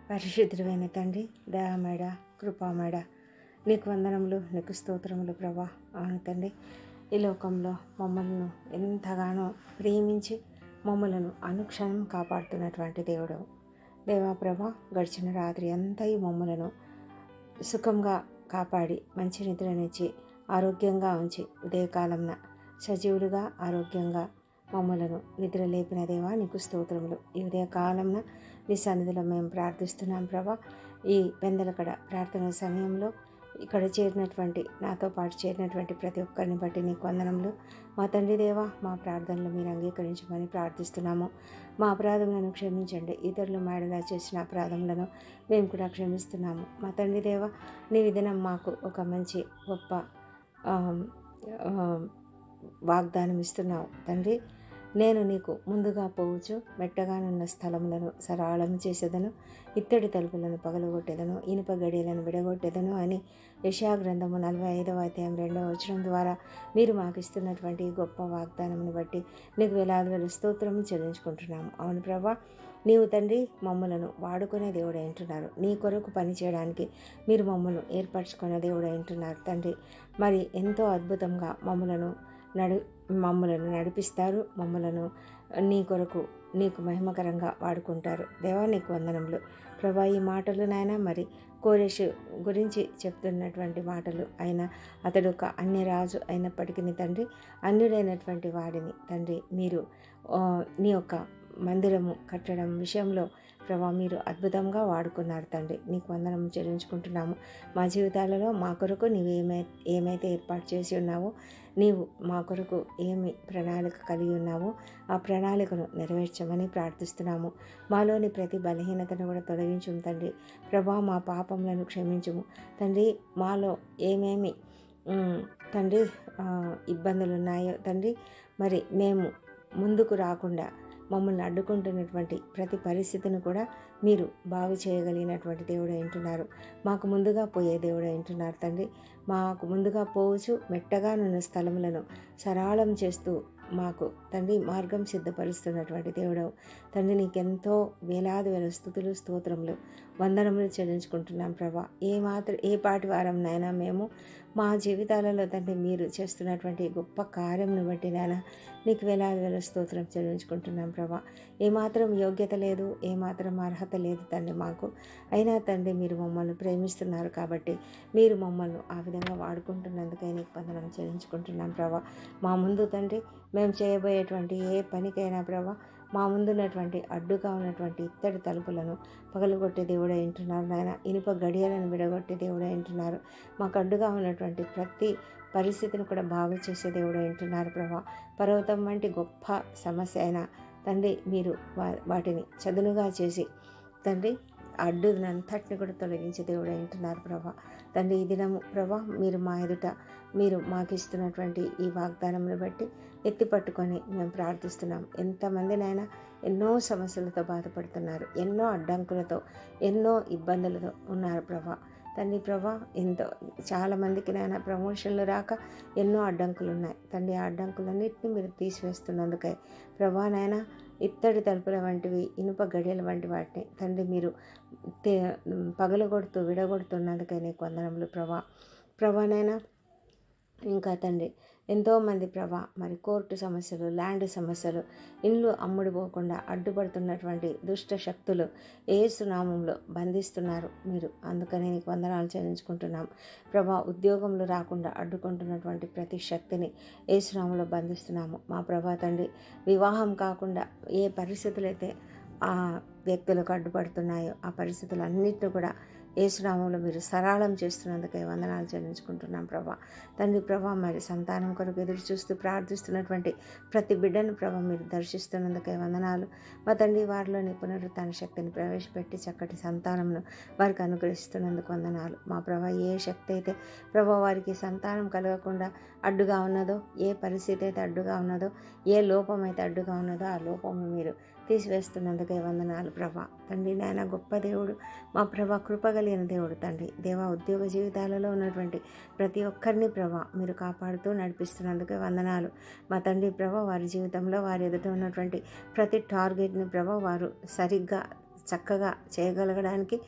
పరిశుద్ధుడైన తండ్రి, దయామేడ, కృపామేడ, నీకు వందనములు, నీకు స్తోత్రములు ప్రభా. అవును తండ్రి, ఈ లోకంలో మమ్మల్ని ఎంతగానో ప్రేమించి మమ్మలను అనుక్షణం కాపాడుతున్నటువంటి దేవుడు దేవా ప్రభా. గడిచిన రాత్రి అంతా ఈ మమ్మలను సుఖంగా కాపాడి మంచి నిద్రనిచ్చి ఆరోగ్యంగా ఉంచి ఉదయకాలంన సజీవులుగా ఆరోగ్యంగా మమ్మలను నిద్ర లేపిన దేవా నీకు స్తోత్రములు. ఈ ఉదయకాలంన నీ సన్నిధిలో మేము ప్రార్థిస్తున్నాం ప్రభా. ఈ పెందలకడ ప్రార్థన సమయంలో ఇక్కడ చేరినటువంటి నాతో పాటు చేరినటువంటి ప్రతి ఒక్కరిని బట్టి నీకు వందనములు. మా తండ్రి దేవా, మా ప్రార్థనలు మీరు అంగీకరించమని ప్రార్థిస్తున్నాము. మా అపరాధములను క్షమించండి. ఇతరులు మేడలా చేసిన అపరాధములను మేము కూడా క్షమిస్తున్నాము. మా తండ్రి దేవా, నీ విధానం మాకు ఒక మంచి గొప్ప వాగ్దానం ఇస్తున్నావు తండ్రి. నేను నీకు ముందుగా పోవచ్చు, మెట్టగానున్న స్థలములను సరళం చేసేదను, ఇత్తడి తలుపులను పగలగొట్టేదను, ఇనుప గడియలను విడగొట్టేదను అని యెషయా గ్రంథము 45వ అధ్యాయం 2వ వచనం ద్వారా మీరు మాకు ఇస్తున్నటువంటి గొప్ప వాగ్దానమును బట్టి నీకు వేలాది స్తోత్రం చెల్లించుకుంటున్నాము. అవును ప్రభా, నీవు తండ్రి మమ్మలను వాడుకునే దేవుడు అంటున్నారు. నీ కొరకు పని చేయడానికి మీరు మమ్మల్ని ఏర్పరచుకునే దేవుడు అంటున్నారు తండ్రి. మరి ఎంతో అద్భుతంగా మమ్మలను నడిపిస్తారు. మమ్మలను నీ కొరకు నీకు మహిమకరంగా వాడుకుంటారు. దేవా నీకు వందనములు ప్రభా. ఈ మాటలు నాయన మరి కోరెషు గురించి చెప్తున్నటువంటి మాటలు అతడు ఒక అన్యరాజు అయినప్పటికీ తండ్రి, అన్యుడైనటువంటి వాడిని తండ్రి మీరు నీ యొక్క మందిరము కట్టడం విషయంలో ప్రభా మీరు అద్భుతంగా వాడుకున్నారు తండ్రి. నీకు వందనం చెల్లించుకుంటున్నాము. మా జీవితాలలో మా కొరకు నీవు ఏమైతే ఏర్పాటు చేసి ఉన్నావో, నీవు మా కొరకు ఏమి ప్రణాళిక కలిగి ఉన్నావో ఆ ప్రణాళికను నెరవేర్చమని ప్రార్థిస్తున్నాము. మాలోని ప్రతి బలహీనతను కూడా తొలగించుము తండ్రి. ప్రభా మా పాపములను క్షమించుము తండ్రి. మాలో ఏమేమి తండ్రి ఇబ్బందులు ఉన్నాయో తండ్రి, మరి మేము ముందుకు రాకుండా మమ్మల్ని అడ్డుకుంటున్నటువంటి ప్రతి పరిస్థితిని కూడా మీరు బాగు చేయగలిగినటువంటి దేవుడు అంటున్నారు. మాకు ముందుగా పోయే దేవుడు అంటున్నారు తండ్రి. మాకు ముందుగా పోవచ్చు, మెట్టగానున్న స్థలములను సరళం చేస్తూ మాకు తండ్రి మార్గం సిద్ధపరుస్తున్నటువంటి దేవుడు తండ్రి. నీకెంతో వేలాది స్తుతులు, స్తోత్రములు, వందనములు చెల్లించుకుంటున్నాం ప్రభా. ఏ పాటి వారం నాయన మేము మా జీవితాలలో తండ్రి మీరు చేస్తున్నటువంటి గొప్ప కార్యంను బట్టి నాయన నీకు వేలాది స్తోత్రం చెల్లించుకుంటున్నాం ప్రభా. ఏమాత్రం యోగ్యత లేదు, ఏమాత్రం అర్హత లేదు తండ్రి మాకు. అయినా తండ్రి మీరు మమ్మల్ని ప్రేమిస్తున్నారు కాబట్టి మీరు మమ్మల్ని ఆ విధంగా వాడుకుంటున్నందుకై నీకు వందనం చెల్లించుకుంటున్నాం ప్రభా. మా ముందు తండ్రి మేము చేయబోయేటువంటి ఏ పనికైనా ప్రభా మా ముందున్నటువంటి అడ్డుగా ఉన్నటువంటి ఇత్తడి తలుపులను పగలగొట్టే దేవుడే అంటున్నారు నాయన. ఇనుప గడియలను విడగొట్టే దేవుడే అంటున్నారు. మాకు అడ్డుగా ఉన్నటువంటి ప్రతి పరిస్థితిని కూడా బాగు చేసే దేవుడు అంటున్నారు ప్రభా. పర్వతం వంటి గొప్ప సమస్య అయినా తండ్రి మీరు వాటిని చదునుగా చేసి తండ్రి అడ్డునంతటిని కూడా తొలగించే దేవుడు అంటున్నారు ప్రభా. తండ్రి ఈ దినము ప్రభా మీరు మా ఎదుట మీరు మాకు ఇస్తున్నటువంటి ఈ వాగ్దానంను బట్టి ఎత్తి పట్టుకొని మేము ప్రార్థిస్తున్నాం. ఎంతమందినైనా ఎన్నో సమస్యలతో బాధపడుతున్నారు, ఎన్నో అడ్డంకులతో ఎన్నో ఇబ్బందులతో ఉన్నారు ప్రభా. తండ్రి ప్రభా చాలామందికి నాయన ప్రమోషన్లు రాక ఎన్నో అడ్డంకులు ఉన్నాయి తండ్రి. ఆ అడ్డంకులన్నింటినీ మీరు తీసివేస్తున్నందుకై ప్రభా నాయన ఇత్తడి తలుపుల వంటివి, ఇనుప గడియల వంటి వాటిని తండ్రి మీరు పగలగొడుతూ విడగొడుతున్నందుకై నీకు వందనములు ప్రభా నైనా. ఇంకా తండ్రి ఎంతోమంది ప్రభా మరి కోర్టు సమస్యలు, ల్యాండ్ సమస్యలు, ఇండ్లు అమ్ముడుపోకుండా అడ్డుపడుతున్నటువంటి దుష్ట శక్తులు యేసు నామంలో బంధిస్తున్నారు మీరు. అందుకని నీకు వందనాలు చెల్లించుకుంటున్నాం ప్రభా. ఉద్యోగంలో రాకుండా అడ్డుకుంటున్నటువంటి ప్రతి శక్తిని యేసు నామంలో బంధిస్తున్నాము మా ప్రభా తండ్రి. వివాహం కాకుండా ఏ పరిస్థితులు అయితే ఆ వ్యక్తులకు అడ్డుపడుతున్నాయో ఆ పరిస్థితులన్నింటినీ కూడా యేసునామంలో మీరు సరళం చేస్తున్నందుకై వందనాలు చెల్లించుకుంటున్నాం ప్రభా తండ్రి. ప్రభా మరి సంతానం కొరకు ఎదురు చూస్తూ ప్రార్థిస్తున్నటువంటి ప్రతి బిడ్డను ప్రభా మీరు దర్శిస్తున్నందుకై వందనాలు మా తండ్రి. వారిలోని పునరుత్థాన శక్తిని ప్రవేశపెట్టి చక్కటి సంతానంను వారికి అనుగ్రహిస్తున్నందుకు వందనాలు మా ప్రభా. ఏ శక్తి అయితే ప్రభా వారికి సంతానం కలగకుండా అడ్డుగా ఉన్నదో, ఏ పరిస్థితి అయితే అడ్డుగా ఉన్నదో, ఏ లోపం అయితే అడ్డుగా ఉన్నదో ఆ లోపము మీరు తీసివేస్తున్నందుకై వందనాలు ప్రభా తండ్రి. నాయన గొప్ప దేవుడు మా ప్రభా, కృపగలిగిన దేవుడు తండ్రి. దేవా ఉద్యోగ జీవితాలలో ఉన్నటువంటి ప్రతి ఒక్కరిని ప్రభా మీరు కాపాడుతూ నడిపిస్తున్నందుకే వందనాలు మా తండ్రి. ప్రభా వారి జీవితంలో వారి ఎదుట ఉన్నటువంటి ప్రతి టార్గెట్ని ప్రభా వారు సరిగ్గా చక్కగా చేయగలగడానికి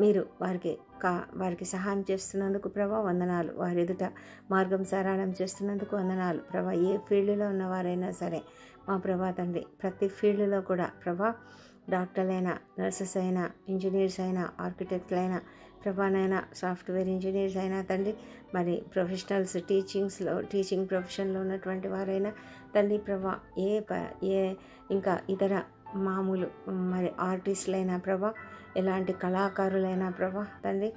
మీరు వారికి సహాయం చేస్తున్నందుకు ప్రభా వందనాలు. వారి ఎదుట మార్గం సరళం చేస్తున్నందుకు వందనాలు ప్రభా. ఏ ఫీల్డ్లో ఉన్నవారైనా సరే మా ప్రభా తండ్రి, ప్రతి ఫీల్డ్లో కూడా ప్రభా, డాక్టర్లైనా, నర్సెస్ అయినా, ఇంజనీర్స్ అయినా, ఆర్కిటెక్ట్లైనా ప్రభానైనా, సాఫ్ట్వేర్ ఇంజనీర్స్ అయినా తండ్రి, మరి ప్రొఫెషనల్స్ టీచింగ్ ప్రొఫెషన్లో ఉన్నటువంటి వారైనా తండ్రి ప్రభా, ఏ ఇంకా ఇతర మామూలు మరి ఆర్టిస్టులైనా ప్రభా, ఎలాంటి కళాకారులైనా ప్రభా తండ్రి,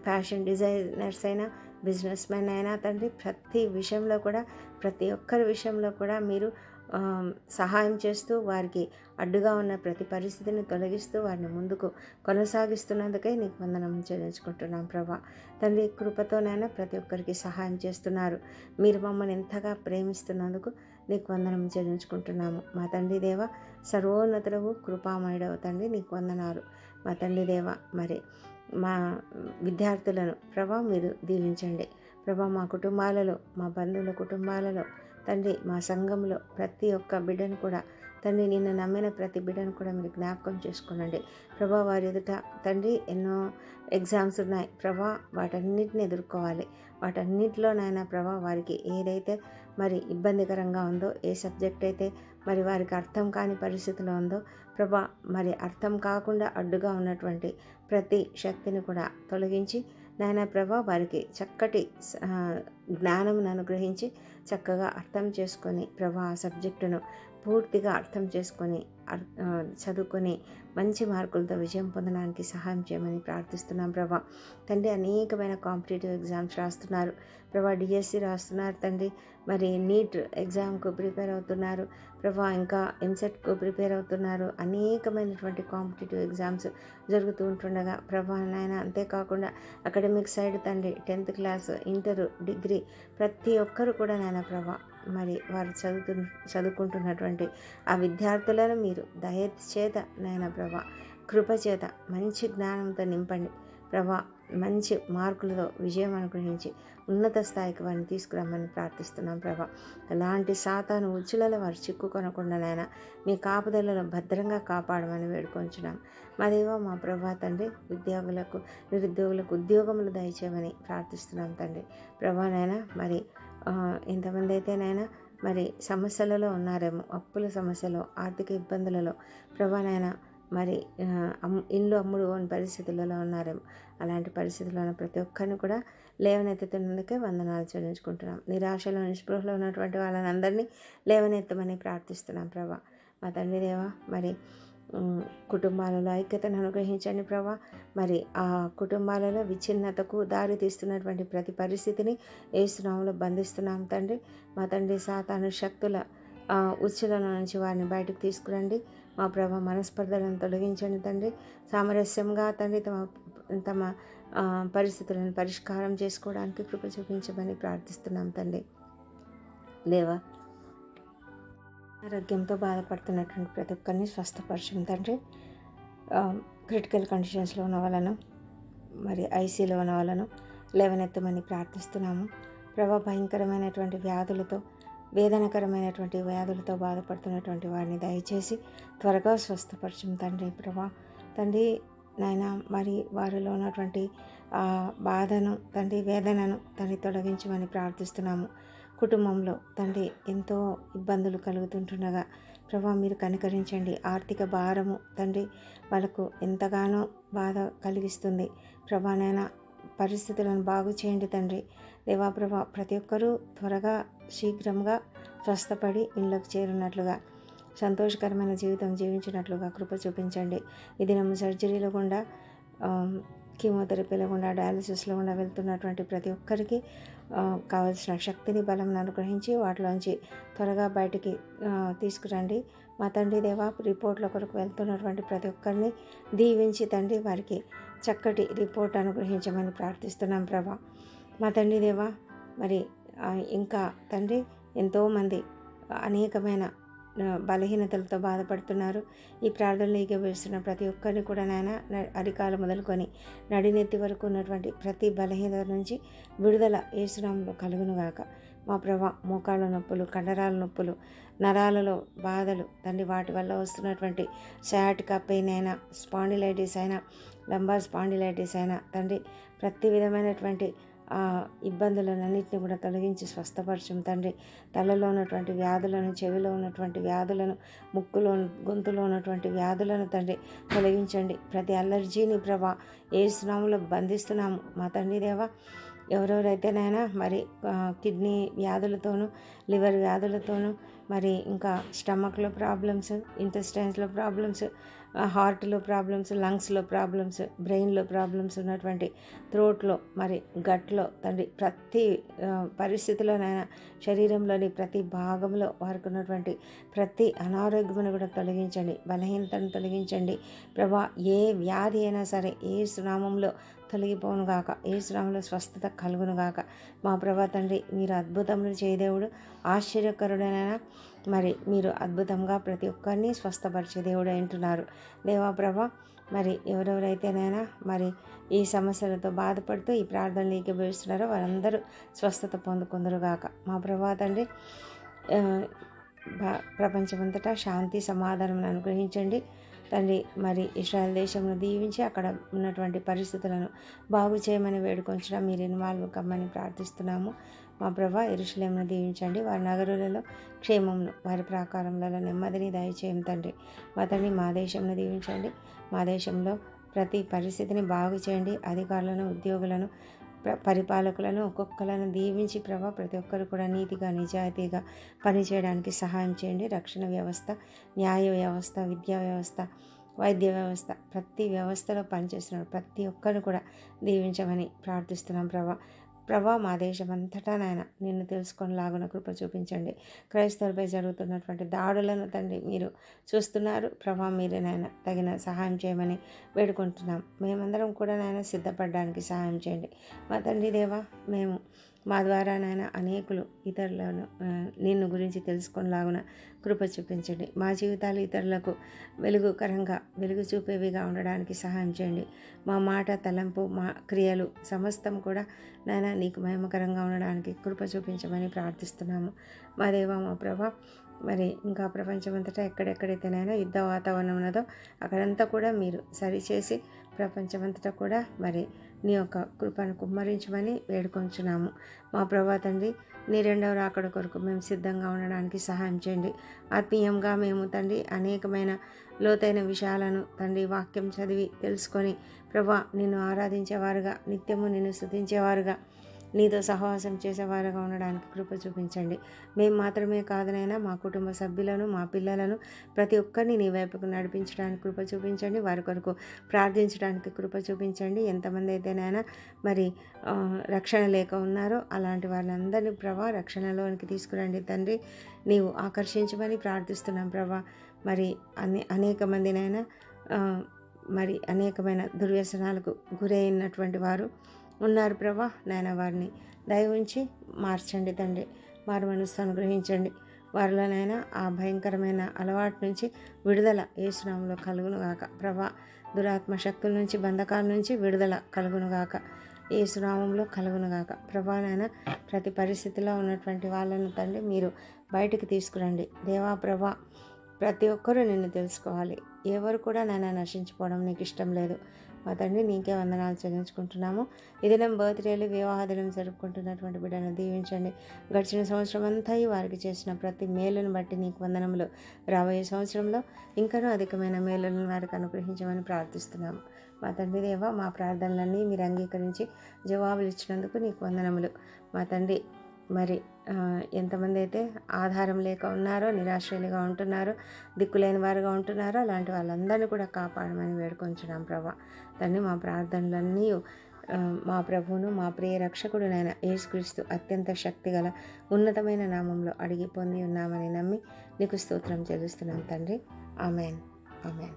ఫ్యాషన్ డిజైనర్స్ అయినా, బిజినెస్ మెన్ అయినా తండ్రి, ప్రతి విషయంలో కూడా, ప్రతి ఒక్కరి విషయంలో కూడా మీరు సహాయం చేస్తూ వారికి అడ్డుగా ఉన్న ప్రతి పరిస్థితిని తొలగిస్తూ వారిని ముందుకు కొనసాగిస్తున్నందుకే నీకు వందనం చెల్లించుకుంటున్నాం ప్రభా తండ్రి. కృపతోనైనా ప్రతి ఒక్కరికి సహాయం చేస్తున్నారు. మీరు మమ్మల్ని ఎంతగా ప్రేమిస్తున్నందుకు నీకు వందనం చెల్లించుకుంటున్నాము. మా తండ్రి దేవ, సర్వోన్నతుడవు, కృపామయుడవు తండ్రి, నీకు వందనాలు. మా తండ్రి దేవ, మరి మా విద్యార్థులను ప్రభా మీరు దీవించండి ప్రభా. మా కుటుంబాలలో, మా బంధువుల కుటుంబాలలో తండ్రి, మా సంఘంలో ప్రతి ఒక్క బిడ్డను కూడా తండ్రి, నిన్ను నమ్మిన ప్రతి బిడ్డను కూడా మీరు జ్ఞాపకం చేసుకోనండి ప్రభా. వారి ఎదుట తండ్రి ఎన్నో ఎగ్జామ్స్ ఉన్నాయి ప్రభా, వాటన్నిటిని ఎదుర్కోవాలి. వాటన్నిటిలోనైనా ప్రభా వారికి ఏదైతే మరి ఇబ్బందికరంగా ఉందో, ఏ సబ్జెక్ట్ అయితే మరి వారికి అర్థం కాని పరిస్థితిలో ఉందో ప్రభా, మరి అర్థం కాకుండా అడ్డుగా ఉన్నటువంటి ప్రతి శక్తిని కూడా తొలగించి నాయన ప్రభా వారికి చక్కటి జ్ఞానమును అనుగ్రహించి చక్కగా అర్థం చేసుకొని ప్రభా ఆ సబ్జెక్టును పూర్తిగా అర్థం చేసుకొని చదువుకొని మంచి మార్కులతో విజయం పొందడానికి సహాయం చేయమని ప్రార్థిస్తున్నాం ప్రభా తండ్రి. అనేకమైన కాంపిటేటివ్ ఎగ్జామ్స్ రాస్తున్నారు ప్రభా, డిఎస్సి రాస్తున్నారు తండ్రి, మరి నీట్ ఎగ్జామ్కు ప్రిపేర్ అవుతున్నారు ప్రభా, ఇంకా ఎంసెట్కు ప్రిపేర్ అవుతున్నారు. అనేకమైనటువంటి కాంపిటేటివ్ ఎగ్జామ్స్ జరుగుతూ ఉంటుండగా ప్రభా నాయన, అంతేకాకుండా అకాడమిక్ సైడ్ తండ్రి 10th క్లాస్, ఇంటర్, డిగ్రీ ప్రతి ఒక్కరు కూడా నాయన ప్రభా, మరి వారు చదువుకుంటున్నటువంటి ఆ విద్యార్థులను మీరు దయచేత నాయన ప్రభా, కృపచేత మంచి జ్ఞానంతో నింపండి ప్రభా. మంచి మార్కులతో విజయం అనుగ్రహించి ఉన్నత స్థాయికి వారిని తీసుకురమ్మని ప్రార్థిస్తున్నాం ప్రభా. అలాంటి సాతాను ఉచ్చులలో వారు చిక్కుకొనకుండా నాయన మీ కాపుదలలో భద్రంగా కాపాడమని వేడుకొంచున్నాం మా దేవ. మా ప్రభా తండ్రి, నిరుద్యోగులకు ఉద్యోగములు దయచేయమని ప్రార్థిస్తున్నాం తండ్రి ప్రభా నాయన. మరి ఎంతమంది అయితేనైనా మరి సమస్యలలో ఉన్నారేమో, అప్పుల సమస్యలో, ఆర్థిక ఇబ్బందులలో ప్రభా నాయన, మరి ఇల్లు అమ్ముడు పోని పరిస్థితులలో ఉన్నారేమో, అలాంటి పరిస్థితుల్లో ఉన్న ప్రతి ఒక్కరిని కూడా లేవనెత్తుతున్నందుకే వందనాలు చెల్లించుకుంటున్నాం. నిరాశలో, నిస్పృహలో ఉన్నటువంటి వాళ్ళని అందరినీ లేవనెత్తమని ప్రార్థిస్తున్నాం ప్రభా. మా తండ్రి దేవా, మరి కుటుంబాలలో ఐక్యతను అనుగ్రహించండి ప్రభా. మరి ఆ కుటుంబాలలో విచ్ఛిన్నతకు దారి తీస్తున్నటువంటి ప్రతి పరిస్థితిని యేసునామములో బంధిస్తున్నాం తండ్రి. మా తండ్రి, సాతాను శక్తుల ఉచ్చుల నుంచి వారిని బయటకు తీసుకురండి మా ప్రభా. మనస్పర్ధలను తొలగించండి తండ్రి. సామరస్యంగా తండ్రి తమ పరిస్థితులను పరిష్కారం చేసుకోవడానికి కృప చూపించమని ప్రార్థిస్తున్నాం తండ్రి దేవా. ఆరోగ్యంతో బాధపడుతున్నటువంటి ప్రతి ఒక్కరిని స్వస్థపరచం తండ్రి. క్రిటికల్ కండిషన్స్లో ఉన్న వాళ్ళను, మరి ఐసీలో ఉన్న వాళ్ళను లేవనెత్తమని ప్రార్థిస్తున్నాము ప్రభా. భయంకరమైనటువంటి వ్యాధులతో, వేదనకరమైనటువంటి వ్యాధులతో బాధపడుతున్నటువంటి వారిని దయచేసి త్వరగా స్వస్థపరచం తండ్రి ప్రభా. తండ్రి నాయన, మరి వారిలో ఉన్నటువంటి బాధను తండ్రి, వేదనను తండ్రి తొలగించమని ప్రార్థిస్తున్నాము. కుటుంబంలో తండ్రి ఎంతో ఇబ్బందులు కలుగుతుంటుండగా ప్రభా మీరు కనికరించండి. ఆర్థిక భారము తండ్రి వాళ్ళకు ఎంతగానో బాధ కలిగిస్తుంది ప్రభా నాయన. పరిస్థితులను బాగు చేయండి తండ్రి దేవా ప్రభా. ప్రతి ఒక్కరూ త్వరగా శీఘ్రంగా స్వస్థపడి ఇళ్ళకు చేరున్నట్లుగా, సంతోషకరమైన జీవితం జీవించినట్లుగా కృప చూపించండి. ఈ దినం సర్జరీలో గుండా, కీమోథెరపీలో గుండా, డయాలసిస్లో గుండా వెళ్తున్నటువంటి ప్రతి ఒక్కరికి కావలసిన శక్తిని, బలం అనుగ్రహించి వాటిలోంచి త్వరగా బయటికి తీసుకురండి మా తండ్రి దేవా. రిపోర్ట్ల కొరకు వెళ్తున్నటువంటి ప్రతి ఒక్కరిని దీవించి తండ్రి వారికి చక్కటి రిపోర్ట్ అనుగ్రహించమని ప్రార్థిస్తున్నాం ప్రభా. మా తండ్రి దేవా, మరి ఇంకా తండ్రి ఎంతోమంది అనేకమైన బలహీనతలతో బాధపడుతున్నారు. ఈ ప్రార్థనలు ఏకీభవిస్తున్న ప్రతి ఒక్కరిని కూడా నాయన, అరికాలు మొదలుకొని నడినెత్తి వరకు ఉన్నటువంటి ప్రతి బలహీనత నుంచి విడుదల యేసునామములో కలుగునుగాక. మా ప్రభా మోకాళ్ళ నొప్పులు, కండరాల నొప్పులు, నరాలలో బాధలు తండ్రి, వాటి వల్ల వస్తున్నటువంటి సయాటికా పెయిన్ అయినా, స్పాండిలైటిస్ అయినా, లంబార్ స్పాండిలైటిస్ అయినా తండ్రి, ప్రతి విధమైనటువంటి ఇబ్బందులన్నింటినీ కూడా తొలగించి స్వస్థపరచం తండ్రి. తలలో ఉన్నటువంటి వ్యాధులను, చెవిలో ఉన్నటువంటి వ్యాధులను, ముక్కులో గొంతులో ఉన్నటువంటి వ్యాధులను తండ్రి తొలగించండి. ప్రతి అలర్జీని ప్రభా యేసు నామములో బంధిస్తున్నాము మా తండ్రి దేవా. ఎవరెవరైతేనైనా మరి కిడ్నీ వ్యాధులతోనూ, లివర్ వ్యాధులతోనూ, మరి ఇంకా స్టమక్లో ప్రాబ్లమ్స్, ఇంటెస్టైన్స్లో ప్రాబ్లమ్స్, హార్ట్లో ప్రాబ్లమ్స్, లంగ్స్లో ప్రాబ్లమ్స్, బ్రెయిన్లో ప్రాబ్లమ్స్ ఉన్నటువంటి, థ్రోట్లో మరి గట్లో తండ్రి, ప్రతి పరిస్థితిలోనైనా శరీరంలోని ప్రతి భాగంలో వారికి ఉన్నటువంటి ప్రతి అనారోగ్యమును కూడా తొలగించండి, బలహీనతను తొలగించండి ప్రభా. ఏ వ్యాధి అయినా సరే యేసు నామములో తొలగిపోనుగాక, యేసు నామములో స్వస్థత కలుగునుగాక మా ప్రభా తండ్రి. మీరు అద్భుతములు చేయదేవుడు, ఆశ్చర్యకరుడైన మరి మీరు అద్భుతంగా ప్రతి ఒక్కరిని స్వస్థపరిచే దేవుడు అంటున్నారు దేవా ప్రభా. మరి ఎవరెవరైతేనైనా మరి ఈ సమస్యలతో బాధపడుతూ ఈ ప్రార్థనలు ఏకీభవిస్తున్నారో వారందరూ స్వస్థత పొందుకుందరుగాక మా ప్రభా తండ్రి. ప్రపంచమంతటా శాంతి సమాధానం అనుగ్రహించండి తండ్రి. మరి ఇశ్రాయేల్ దేశంలో దీవించి అక్కడ ఉన్నటువంటి పరిస్థితులను బాగు చేయమని వేడుకొంచడం, మీరు ఇన్వాల్వ్ కమ్మని ప్రార్థిస్తున్నాము మా ప్రభా. యెరూషలేమును దీవించండి, వారి నగరులలో క్షేమమును, వారి ప్రాకారములలో నెమ్మదిని దయచేయం తండ్రి. మా తండ్రి మా దేశంను దీవించండి, మా దేశంలో ప్రతి పరిస్థితిని బాగు చేయండి. అధికారులను, ఉద్యోగులను, పరిపాలకులను ఒక్కొక్కలను దీవించి ప్రభా ప్రతి ఒక్కరు కూడా నీతిగా, నిజాయితీగా పనిచేయడానికి సహాయం చేయండి. రక్షణ వ్యవస్థ, న్యాయ వ్యవస్థ, విద్యా వ్యవస్థ, వైద్య వ్యవస్థ, ప్రతి వ్యవస్థలో పనిచేస్తున్నారు ప్రతి ఒక్కరు కూడా దీవించమని ప్రార్థిస్తున్నాం ప్రభా. మా దేశం అంతటా నాయన నిన్ను తెలుసుకొనిలాగున కృప చూపించండి. క్రైస్తవులపై జరుగుతున్నటువంటి దాడులను తండ్రి మీరు చూస్తున్నారు ప్రభా. మీరే నాయన తగిన సహాయం చేయమని వేడుకుంటున్నాం. మేమందరం కూడా నాయన సిద్ధపడడానికి సహాయం చేయండి మా తండ్రి దేవా. మేము మా ద్వారా నాయన అనేకులు ఇతరులను నిన్ను గురించి తెలుసుకొనిలాగున కృప చూపించండి. మా జీవితాలు ఇతరులకు వెలుగుకరంగా, వెలుగు చూపేవిగా ఉండడానికి సహాయం చేయండి. మా మాట, తలంపు, మా క్రియలు సమస్తం కూడా నాయన నీకు మహిమకరంగా ఉండడానికి కృప చూపించమని ప్రార్థిస్తున్నాము మా దేవా మా ప్రభా. మరి ఇంకా ప్రపంచమంతటా ఎక్కడెక్కడైతేనైనా యుద్ధ వాతావరణం ఉన్నదో అక్కడంతా కూడా మీరు సరిచేసి ప్రపంచమంతటా కూడా మరి నీ యొక్క కృపను కుమ్మరించమని వేడుకొంచున్నాము మా ప్రభా తండ్రి. నీ రెండవ రాకడ కొరకు మేము సిద్ధంగా ఉండడానికి సహాయం చేయండి. ఆత్మీయంగా మేము తండ్రి అనేకమైన లోతైన విషయాలను తండ్రి వాక్యం చదివి తెలుసుకొని ప్రభా నిన్ను ఆరాధించేవారుగా, నిత్యము నిన్ను స్తుతించేవారుగా, నీతో సహవాసం చేసేవారుగా ఉండడానికి కృప చూపించండి. మేము మాత్రమే కాదనైనా మా కుటుంబ సభ్యులను, మా పిల్లలను, ప్రతి ఒక్కరిని నీ వైపుకు నడిపించడానికి కృప చూపించండి. వారి కొరకు ప్రార్థించడానికి కృప చూపించండి. ఎంతమంది అయితేనైనా మరి రక్షణ లేక ఉన్నారో అలాంటి వాళ్ళందరినీ ప్రభా రక్షణలోనికి తీసుకురండి తండ్రి. నీవు ఆకర్షించమని ప్రార్థిస్తున్నాం ప్రభా. మరి అనేక మందినైనా మరి అనేకమైన దుర్వ్యసనాలకు గురైనటువంటి వారు ఉన్నారు ప్రభా. నాయన వారిని దయ ఉంచి మార్చండి తండ్రి. వారి మనస్సు అనుగ్రహించండి. వారిలోనైనా ఆ భయంకరమైన అలవాటు నుంచి విడుదల యేసు నామములో కలుగునుగాక ప్రభా. దురాత్మ శక్తుల నుంచి, బంధకాల నుంచి విడుదల కలుగునుగాక యేసు నామములో కలుగునుగాక ప్రభా. నాయన ప్రతి పరిస్థితిలో ఉన్నటువంటి వాళ్ళను తండ్రి మీరు బయటికి తీసుకురండి దేవా ప్రభా. ప్రతి ఒక్కరూ నిన్ను తెలుసుకోవాలి. ఎవరు కూడా నాయన నశించిపోవడం నీకు ఇష్టం లేదు మా తండ్రి. నీకే వందనాలు చెల్లించుకుంటున్నాము. ఈ దినం బర్త్డేలు, వివాహ దినం జరుపుకుంటున్నటువంటి బిడ్డను దీవించండి. గడిచిన సంవత్సరం అంతా వారికి చేసిన ప్రతి మేలును బట్టి నీకు వందనములు. రాబోయే సంవత్సరంలో ఇంకనూ అధికమైన మేలులను వారికి అనుగ్రహించమని ప్రార్థిస్తున్నాము మా తండ్రి దేవా. మా ప్రార్థనలన్నీ మీరు అంగీకరించి జవాబులు ఇచ్చినందుకు నీకు వందనములు మా తండ్రి. మరి ఎంతమంది అయితే ఆధారం లేక ఉన్నారో, నిరాశ్రయులుగా ఉంటున్నారో, దిక్కులేని వారుగా ఉంటున్నారో అలాంటి వాళ్ళందరినీ కూడా కాపాడమని వేడుకొంచున్నాం ప్రభా తండ్రి. మా ప్రార్థనలన్నీ మా ప్రభువును, మా ప్రియ రక్షకుడునైన యేసుక్రీస్తు అత్యంత శక్తిగల ఉన్నతమైన నామంలో అడిగి పొంది ఉన్నామని నమ్మి నీకు స్తోత్రం చెల్లిస్తున్నాం తండ్రి. Amen, amen.